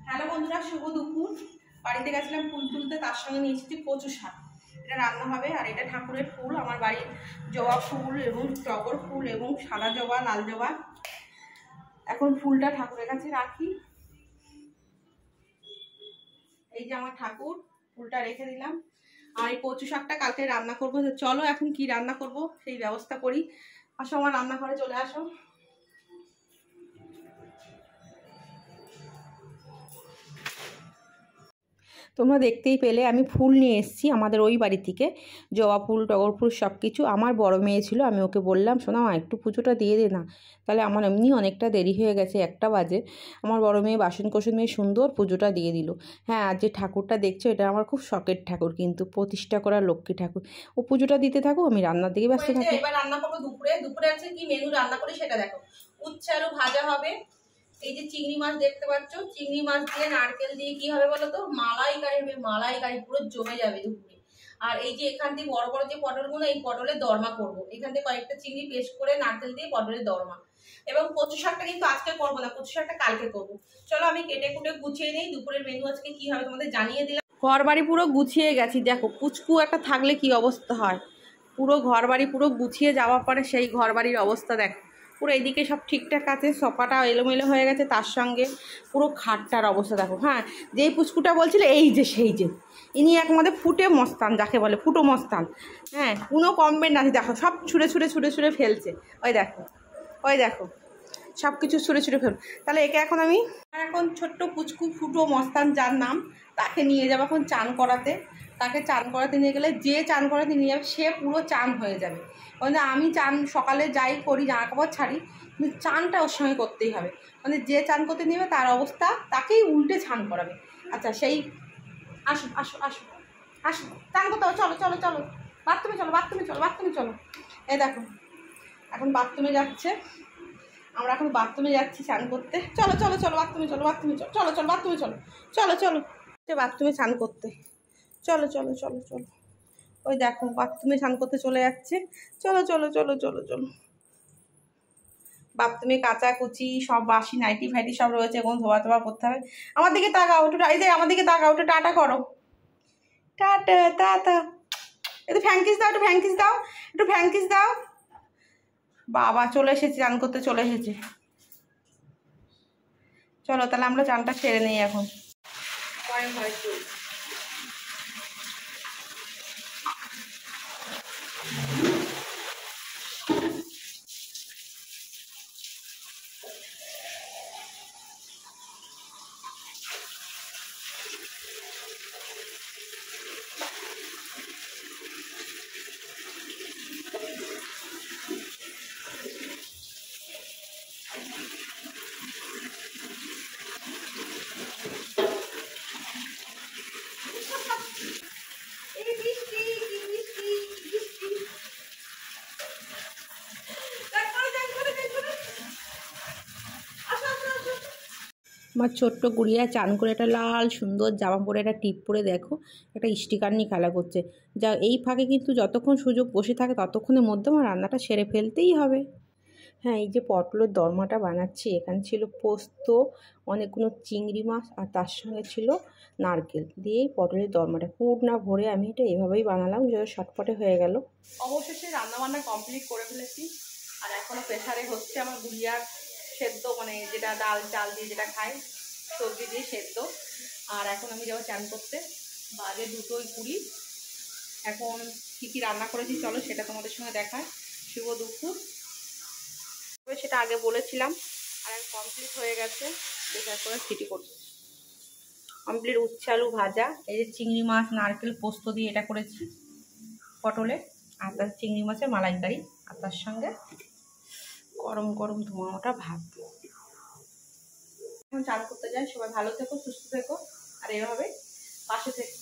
Hello বন্ধুরা, শুভ দুপুর। বাড়িতে গেছিলাম ফুল তুলতে, তার সঙ্গে নিয়ে এসেছি কচু শাক। এটা রান্না হবে। আর এটা ঠাকুরের ফুল, আমার বাড়ির জবা ফুল এবং টগর ফুল এবং সাদা জবা, লাল জবা। এখন ফুলটা ঠাকুরের কাছে রাখি। এই যে আমার ঠাকুর, ফুলটা রেখে দিলাম। আর এই কচু শাকটা কালকে রান্না করবো। চলো এখন কি রান্না করব সেই ব্যবস্থা করি। আসো আমার রান্নাঘরে চলে আসো। তোমরা দেখতেই পেলে আমি ফুল নিয়ে এসেছি আমাদের ওই বাড়ি থেকে, জবা ফুল, টগর ফুল সব কিছু। আমার বড় মেয়ে ছিল, আমি ওকে বললাম শোনা একটু পুজোটা দিয়ে দে না, তাহলে আমার এমনি অনেকটা দেরি হয়ে গেছে, 1টা বাজে। আমার বড় মেয়ে বাসন কোসন মেয়ে সুন্দর পুজোটা দিয়ে দিল। হ্যাঁ, আর যে ঠাকুরটা দেখছো এটা আমার খুব শখের ঠাকুর, কিন্তু প্রতিষ্ঠা করা লক্ষ্মী ঠাকুর। ও পুজোটা দিতে থাকো, আমি রান্নার দিকে ব্যস্ত থাকি। এবার রান্না করবো দুপুরে আছে কি মেনু রান্না করি সেটা দেখো। উচ্ছে আলু ভাজা হবে। এই যে চিংড়ি মাছ দেখতে পাচ্ছ, চিংড়ি মাছ দিয়ে নারকেল দিয়ে কি হবে বলো তো, মালাইকারি হবে। মালাইকারি পুরো জমে যাবে দুপুরে। আর এই যে এখান থেকে বড় বড় যে পটলগুলো, এই পটলের দরমা করবো। এখান থেকে কয়েকটা চিংড়ি পেস্ট করে নারকেল দিয়ে পটলের দরমা। এবং কচু শাকটা কিন্তু আজকে করবো না, কচু শাকটা কালকে করবো। চলো আমি কেটে কুটে গুছিয়ে নেই। দুপুরের মেনু আজকে কি হবে তোমাদের জানিয়ে দিলাম। ঘর বাড়ি পুরো গুছিয়ে গেছি, দেখো পুচকু একটা থাকলে কি অবস্থা হয়। পুরো ঘর বাড়ি পুরো গুছিয়ে যাওয়ার পরে সেই ঘর বাড়ির অবস্থা দেখো। পুরো এদিকে সব ঠিকঠাক আছে, সোফাটা এলোমেলো হয়ে গেছে, তার সঙ্গে পুরো খাটটার অবস্থা দেখো। হ্যাঁ, যেই পুচকুটা বলছিল এই যে সেই যে ইনি একমাত্র ফুটে মস্তান, যাকে বলে ফুটো মস্তান। হ্যাঁ, কোনো কমবেন না, দেখো সব ছুঁড়ে ছুঁড়ে ছুঁড়ে ছুঁড়ে ফেলছে। ওই দেখো, ওই দেখো সব কিছু ছুঁড়ে ছুঁড়ে ফেল। তাহলে একে এখন আমি এখন ছোট্ট পুচকু ফুটো মস্তান যার নাম, তাকে নিয়ে যাবো এখন চান করাতে। তাকে চান করাতে নিয়ে গেলে, যে চান করাতে নিয়ে যাবে সে পুরো চান হয়ে যাবে। মানে আমি চান সকালে যাই করি, জামা কাপড় ছাড়ি, কিন্তু চানটা ওর সঙ্গে করতেই হবে। মানে যে চান করতে নেবে তার অবস্থা তাকেই উল্টে চান করাবে। আচ্ছা সেই আসো আসো আসো আসো, চান করতে হবে। চলো চলো চলো, বাথরুমে চলো, বাথরুমে চলো, বাথরুমে চলো। এই দেখো এখন বাথরুমে যাচ্ছে, আমরা এখন বাথরুমে যাচ্ছি চান করতে। চলো চলো চলো বাথরুমে চলো, বাথরুমে চলো, চলো চলো বাথরুমে চলো, চলো চলো বাথরুমে চান করতে। চলো চলো চলো চলো, ওই দেখো বাথরুমে চান করতে চলে যাচ্ছে। চলো চলো চলো চলো চলো। বাথরুমে কাচা কুচি সব বাসি নাইটি ফাইটি সব রয়েছে, এখন ধোয়া তোয়া করতে হবে। আমার দিকে তাকাও একটু, এই যে আমার দিকে তাকাও একটু, টাটা করো, টাটা টাটা। একটু ফ্যাঙ্কিস দাও, একটু ফ্যাঙ্কিস দাও, একটু ফ্যাঙ্কিস দাও। বাবা চলে এসেছে, চান করতে চলে এসেছে। চলো তাহলে আমরা চানটা সেরে নিই এখন। আমার ছোট্ট গুড়িয়া চান করে একটা লাল সুন্দর জামা পরে, একটা টিপ পরে দেখো একটা স্টিকার নিয়ে খেলা করছে। যা এই ফাঁকে কিন্তু যতক্ষণ সুযোগ বসে থাকে ততক্ষণের মধ্যে আমার রান্নাটা সেরে ফেলতেই হবে। হ্যাঁ, এই যে পটলের দরমাটা বানাচ্ছি, এখানে ছিল পোস্ত, অনেকগুলো চিংড়ি মাছ, আর তার সঙ্গে ছিল নারকেল দিয়েই পটলের দরমাটা পুরো ভরে আমি এটা এভাবেই বানালাম, যত শটপটে হয়ে গেল। অবশেষে রান্নাবান্না কমপ্লিট করে ফেলেছি। আর এখনও প্রেশারে হচ্ছে আমার গুড়িয়ার সেদ্ধ, মানে যেটা ডাল চাল দিয়ে যেটা খাই, সবজি দিয়ে সেদ্ধ। আর এখন আমি যাবো চান করতে, বাজে 2:20। এখন কী কী রান্না করেছি চলো সেটা তোমাদের সঙ্গে দেখায়। শুভ দুপুর, সেটা আগে বলেছিলাম। আর কমপ্লিট হয়ে গেছে, প্রেসার করে সিটি করছি। কমপ্লিট উচ্ছে আলু ভাজা, এই যে চিংড়ি মাছ নারকেল পোস্ত দিয়ে এটা করেছি পটলে, আর তার চিংড়ি মাছের মালাইকারি, আর তার সঙ্গে গরম গরম ধোঁয়া ওঠা ভাত। এখন চান করতে যাই। সবাই ভালো থেকো, সুস্থ থেকো, আর এভাবে পাশে থেকো।